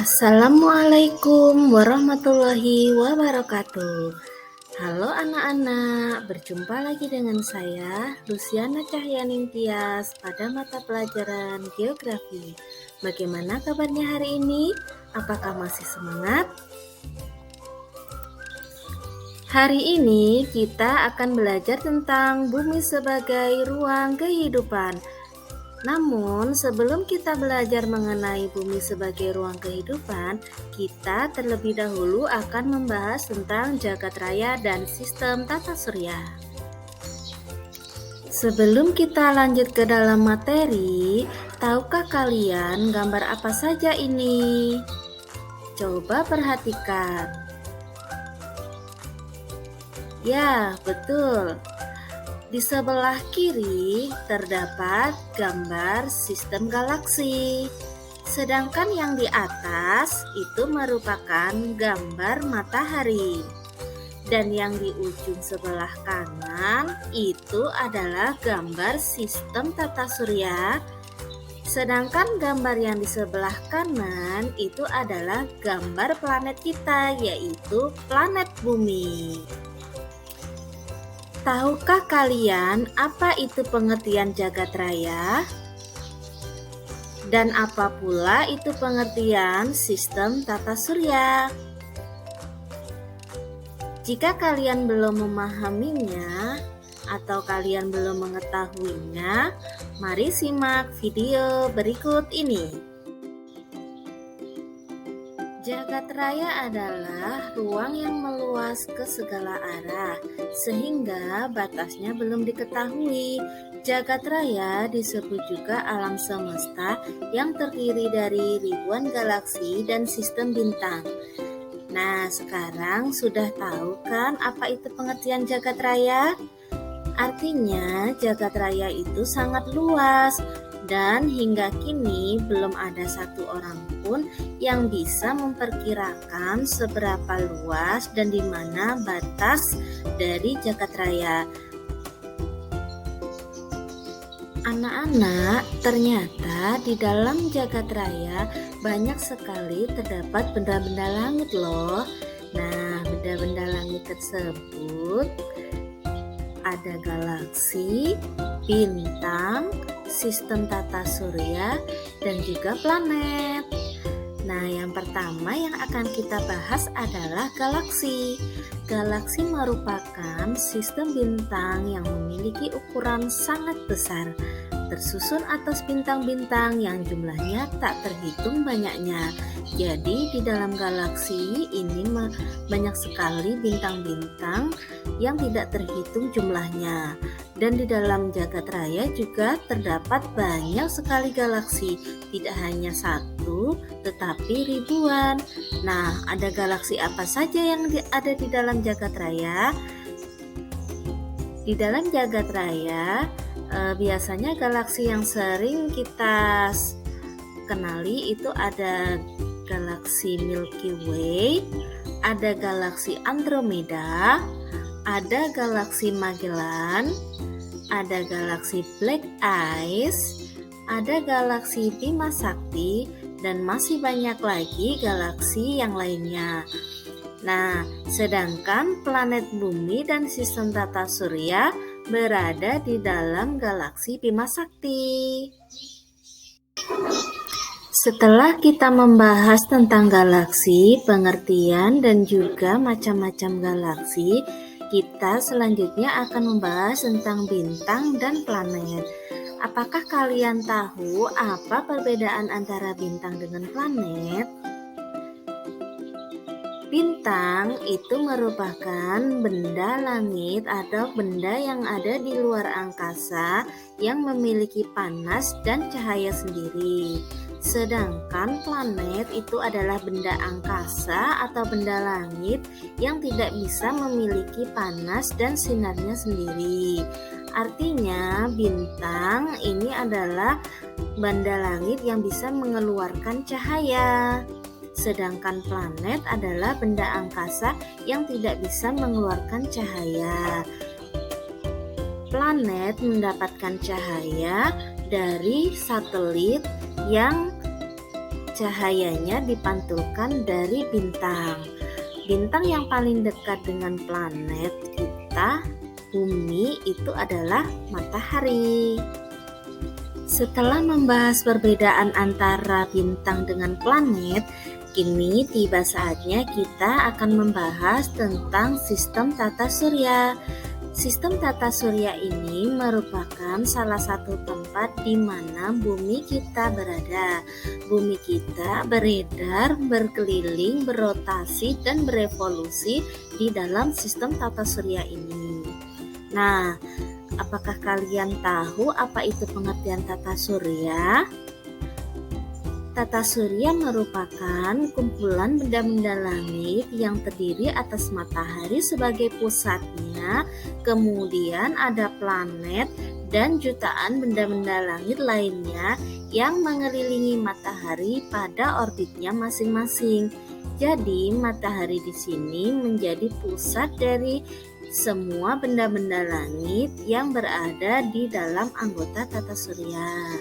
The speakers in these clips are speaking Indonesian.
Assalamualaikum warahmatullahi wabarakatuh. Halo anak-anak, berjumpa lagi dengan saya, Luciana Cahyaning Tias, pada mata pelajaran Geografi. Bagaimana kabarnya hari ini? Apakah masih semangat? Hari ini kita akan belajar tentang bumi sebagai ruang kehidupan. Namun, sebelum kita belajar mengenai bumi sebagai ruang kehidupan, kita terlebih dahulu akan membahas tentang jagat raya dan sistem tata surya. Sebelum kita lanjut ke dalam materi, tahukah kalian gambar apa saja ini? Coba perhatikan. Ya, betul. Di sebelah kiri terdapat gambar sistem galaksi, sedangkan yang di atas itu merupakan gambar matahari. Dan yang di ujung sebelah kanan itu adalah gambar sistem tata surya, sedangkan gambar yang di sebelah kanan itu adalah gambar planet kita, yaitu planet bumi. Tahukah kalian apa itu pengertian jagat raya? Dan apa pula itu pengertian sistem tata surya? Jika kalian belum memahaminya atau kalian belum mengetahuinya, mari simak video berikut ini. Jagat raya adalah ruang yang meluas ke segala arah, sehingga batasnya belum diketahui. Jagat raya disebut juga alam semesta yang terdiri dari ribuan galaksi dan sistem bintang. Nah, sekarang sudah tahu kan apa itu pengertian jagat raya? Artinya, jagat raya itu sangat luas, dan hingga kini belum ada satu orang pun yang bisa memperkirakan seberapa luas dan di mana batas dari jagat raya. Anak-anak, ternyata di dalam jagat raya banyak sekali terdapat benda-benda langit loh. Nah, benda-benda langit tersebut ada galaksi, bintang, sistem tata surya, dan juga planet. Nah, yang pertama yang akan kita bahas adalah galaksi. Galaksi merupakan sistem bintang yang memiliki ukuran sangat besar, tersusun atas bintang-bintang yang jumlahnya tak terhitung banyaknya. Jadi di dalam galaksi ini banyak sekali bintang-bintang yang tidak terhitung jumlahnya. Dan di dalam jagat raya juga terdapat banyak sekali galaksi, tidak hanya satu tetapi ribuan. Nah, ada galaksi apa saja yang ada di dalam jagat raya? Di dalam jagat raya biasanya galaksi yang sering kita kenali itu ada galaksi Milky Way, ada galaksi Andromeda, ada galaksi Magellan, ada galaksi Black Ice, ada galaksi Bima Sakti, dan masih banyak lagi galaksi yang lainnya. Nah, sedangkan planet bumi dan sistem tata surya berada di dalam galaksi Bima Sakti. Setelah kita membahas tentang galaksi, pengertian, dan juga macam-macam galaksi, kita selanjutnya akan membahas tentang bintang dan planet. Apakah kalian tahu apa perbedaan antara bintang dengan planet? Bintang itu merupakan benda langit atau benda yang ada di luar angkasa yang memiliki panas dan cahaya sendiri. Sedangkan planet itu adalah benda angkasa atau benda langit yang tidak bisa memiliki panas dan sinarnya sendiri. Artinya bintang ini adalah benda langit yang bisa mengeluarkan cahaya. Sedangkan planet adalah benda angkasa yang tidak bisa mengeluarkan cahaya. Planet mendapatkan cahaya dari satelit yang cahayanya dipantulkan dari bintang. Bintang yang paling dekat dengan planet kita, Bumi, itu adalah matahari. Setelah membahas perbedaan antara bintang dengan planet, kini tiba saatnya kita akan membahas tentang sistem tata surya. Sistem tata surya ini merupakan salah satu tempat di mana bumi kita berada. Bumi kita beredar, berkeliling, berotasi, dan berevolusi di dalam sistem tata surya ini. Nah, apakah kalian tahu apa itu pengertian tata surya? Tata surya merupakan kumpulan benda-benda langit yang terdiri atas matahari sebagai pusatnya, kemudian ada planet dan jutaan benda-benda langit lainnya yang mengelilingi matahari pada orbitnya masing-masing. Jadi, matahari di sini menjadi pusat dari semua benda-benda langit yang berada di dalam anggota tata surya.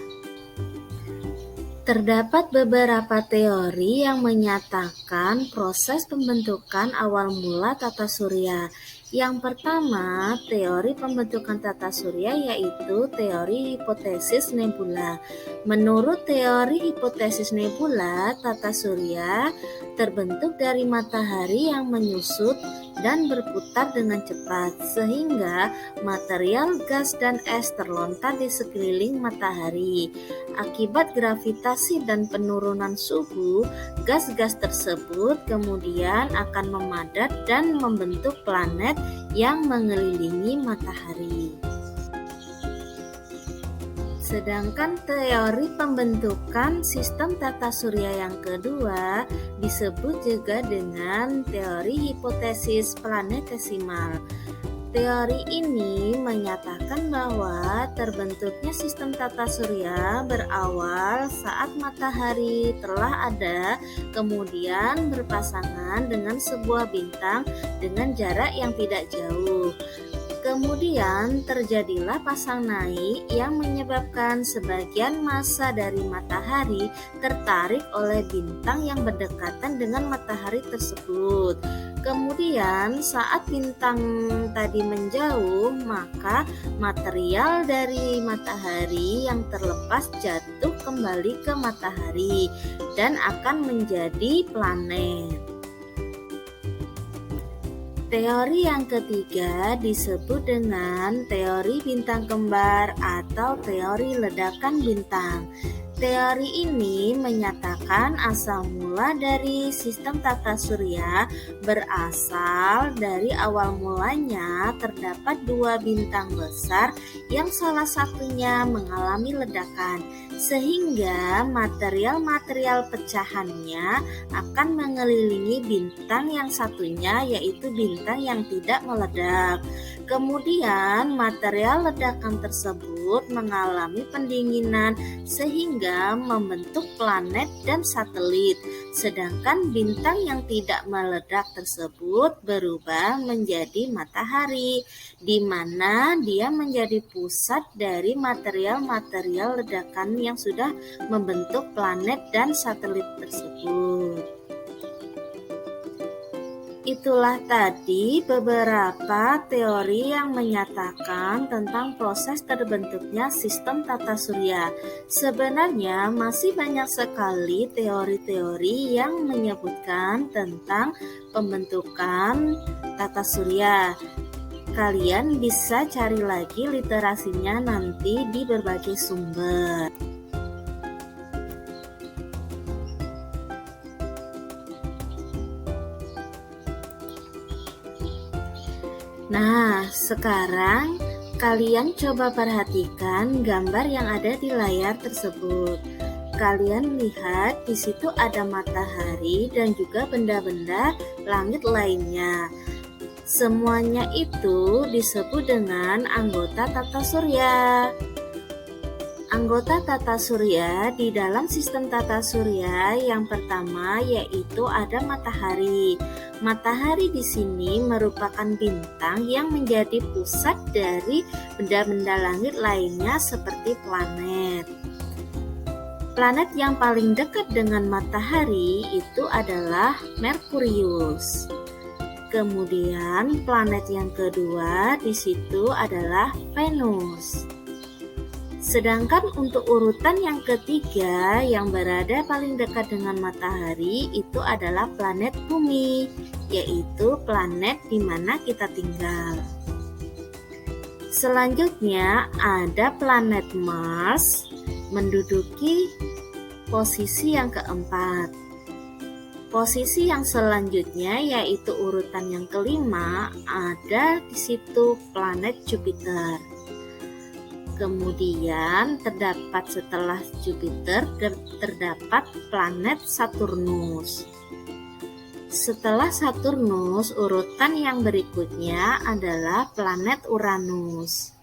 Terdapat beberapa teori yang menyatakan proses pembentukan awal mula tata surya. Yang pertama, teori pembentukan tata surya yaitu teori hipotesis nebula. Menurut teori hipotesis nebula, tata surya terbentuk dari matahari yang menyusut dan berputar dengan cepat, sehingga material gas dan es terlontar di sekeliling matahari. Akibat gravitasi dan penurunan suhu, gas-gas tersebut kemudian akan memadat dan membentuk planet yang mengelilingi matahari. Sedangkan teori pembentukan sistem tata surya yang kedua disebut juga dengan teori hipotesis planetesimal. Teori ini menyatakan bahwa terbentuknya sistem tata surya berawal saat matahari telah ada, kemudian berpasangan dengan sebuah bintang dengan jarak yang tidak jauh. Kemudian terjadilah pasang naik yang menyebabkan sebagian massa dari matahari tertarik oleh bintang yang berdekatan dengan matahari tersebut. Kemudian saat bintang tadi menjauh, maka material dari matahari yang terlepas jatuh kembali ke matahari dan akan menjadi planet. Teori yang ketiga disebut dengan teori bintang kembar atau teori ledakan bintang. Teori ini menyatakan asal mula dari sistem tata surya berasal dari awal mulanya terdapat dua bintang besar yang salah satunya mengalami ledakan, sehingga material-material pecahannya akan mengelilingi bintang yang satunya, yaitu bintang yang tidak meledak. Kemudian material ledakan tersebut mengalami pendinginan sehingga membentuk planet dan satelit. Sedangkan bintang yang tidak meledak tersebut berubah menjadi matahari, di mana dia menjadi pusat dari material-material ledakan yang sudah membentuk planet dan satelit tersebut. Itulah tadi beberapa teori yang menyatakan tentang proses terbentuknya sistem tata surya. Sebenarnya masih banyak sekali teori-teori yang menyebutkan tentang pembentukan tata surya. Kalian bisa cari lagi literasinya nanti di berbagai sumber. Nah, sekarang kalian coba perhatikan gambar yang ada di layar tersebut. Kalian lihat di situ ada matahari dan juga benda-benda langit lainnya. Semuanya itu disebut dengan anggota tata surya. Anggota tata surya di dalam sistem tata surya yang pertama yaitu ada matahari. Matahari di sini merupakan bintang yang menjadi pusat dari benda-benda langit lainnya seperti planet. Planet yang paling dekat dengan matahari itu adalah Merkurius. Kemudian planet yang kedua di situ adalah Venus. Sedangkan untuk urutan yang ketiga yang berada paling dekat dengan matahari itu adalah planet Bumi, yaitu planet di mana kita tinggal. Selanjutnya ada planet Mars menduduki posisi yang keempat. Posisi yang selanjutnya yaitu urutan yang kelima ada di situ planet Jupiter. Kemudian terdapat setelah Jupiter terdapat planet Saturnus. Setelah Saturnus, urutan yang berikutnya adalah planet Uranus.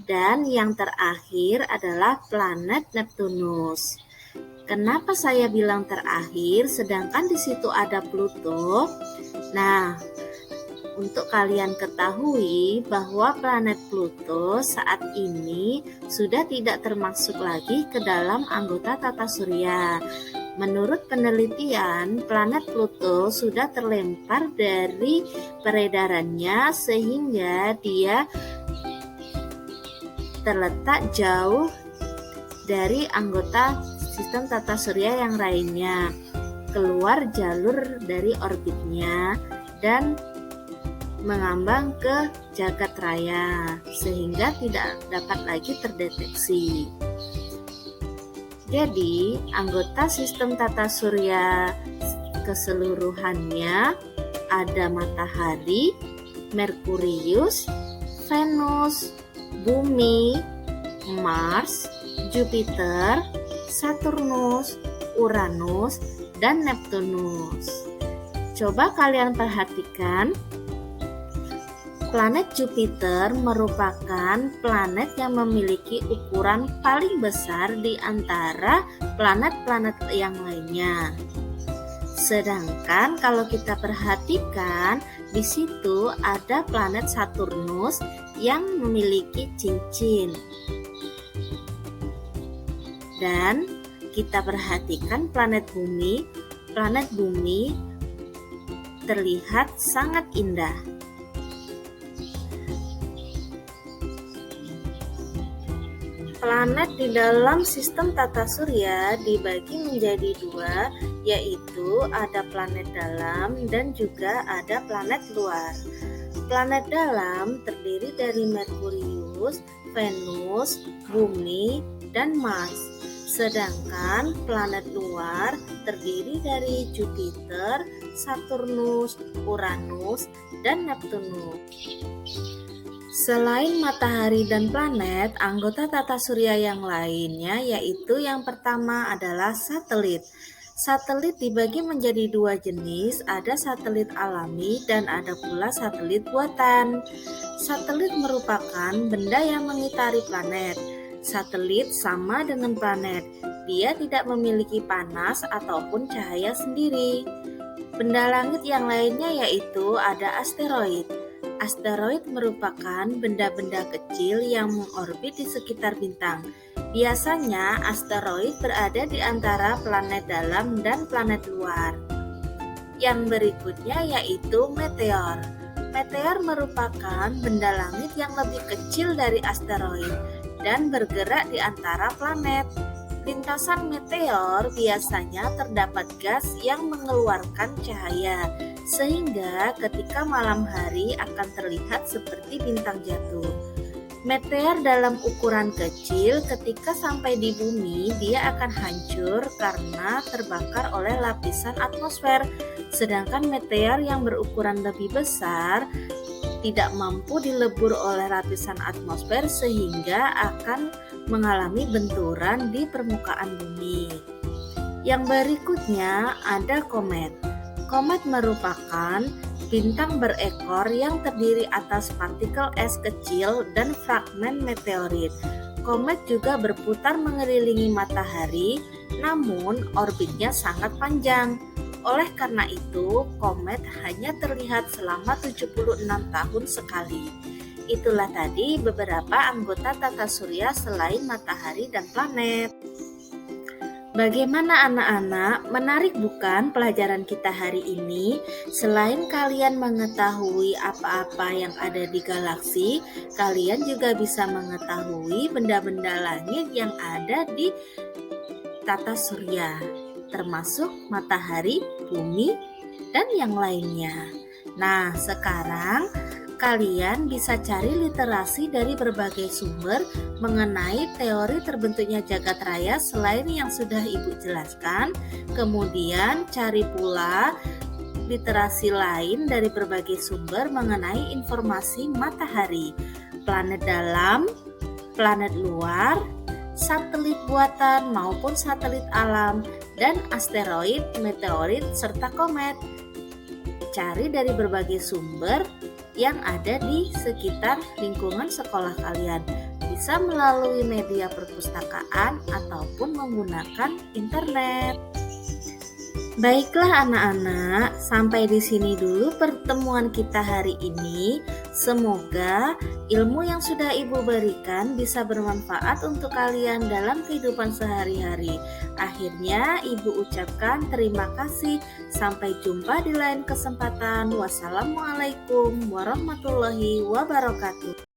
Dan yang terakhir adalah planet Neptunus. Kenapa saya bilang terakhir sedangkan di situ ada Pluto? Nah, untuk kalian ketahui bahwa planet Pluto saat ini sudah tidak termasuk lagi ke dalam anggota tata surya. Menurut penelitian, planet Pluto sudah terlempar dari peredarannya sehingga dia terletak jauh dari anggota sistem tata surya yang lainnya, keluar jalur dari orbitnya dan mengambang ke jagat raya sehingga tidak dapat lagi terdeteksi. Jadi, anggota sistem tata surya keseluruhannya ada matahari, Merkurius, Venus, Bumi, Mars, Jupiter, Saturnus, Uranus, dan Neptunus. Coba kalian perhatikan, planet Jupiter merupakan planet yang memiliki ukuran paling besar di antara planet-planet yang lainnya. Sedangkan kalau kita perhatikan, di situ ada planet Saturnus yang memiliki cincin. Dan kita perhatikan planet Bumi terlihat sangat indah. Planet di dalam sistem tata surya dibagi menjadi dua, yaitu ada planet dalam dan juga ada planet luar. Planet dalam terdiri dari Merkurius, Venus, Bumi, dan Mars. Sedangkan planet luar terdiri dari Jupiter, Saturnus, Uranus, dan Neptunus. Selain matahari dan planet, anggota tata surya yang lainnya yaitu yang pertama adalah satelit. Satelit dibagi menjadi dua jenis, ada satelit alami dan ada pula satelit buatan. Satelit merupakan benda yang mengitari planet. Satelit sama dengan planet, dia tidak memiliki panas ataupun cahaya sendiri. Benda langit yang lainnya yaitu ada asteroid. Asteroid merupakan benda-benda kecil yang mengorbit di sekitar bintang. Biasanya asteroid berada di antara planet dalam dan planet luar. Yang berikutnya yaitu meteor. Meteor merupakan benda langit yang lebih kecil dari asteroid dan bergerak di antara planet. Lintasan meteor biasanya terdapat gas yang mengeluarkan cahaya, sehingga ketika malam hari akan terlihat seperti bintang jatuh. Meteor dalam ukuran kecil ketika sampai di bumi dia akan hancur karena terbakar oleh lapisan atmosfer. Sedangkan meteor yang berukuran lebih besar tidak mampu dilebur oleh lapisan atmosfer sehingga akan mengalami benturan di permukaan bumi. Yang berikutnya ada komet. Komet merupakan bintang berekor yang terdiri atas partikel es kecil dan fragmen meteorit. Komet juga berputar mengelilingi matahari, namun orbitnya sangat panjang. Oleh karena itu, komet hanya terlihat selama 76 tahun sekali. Itulah tadi beberapa anggota tata surya selain matahari dan planet. Bagaimana anak-anak? Menarik bukan pelajaran kita hari ini? Selain kalian mengetahui apa-apa yang ada di galaksi, kalian juga bisa mengetahui benda-benda langit yang ada di tata surya, termasuk matahari, bumi, dan yang lainnya. Nah, sekarang kalian bisa cari literasi dari berbagai sumber mengenai teori terbentuknya jagat raya selain yang sudah Ibu jelaskan. Kemudian cari pula literasi lain dari berbagai sumber mengenai informasi matahari, planet dalam, planet luar, satelit buatan maupun satelit alam, dan asteroid, meteorit, serta komet. Cari dari berbagai sumber yang ada di sekitar lingkungan sekolah kalian. Bisa melalui media perpustakaan ataupun menggunakan internet. Baiklah anak-anak, sampai di sini dulu pertemuan kita hari ini. Semoga ilmu yang sudah Ibu berikan bisa bermanfaat untuk kalian dalam kehidupan sehari-hari. Akhirnya Ibu ucapkan terima kasih. Sampai jumpa di lain kesempatan. Wassalamualaikum warahmatullahi wabarakatuh.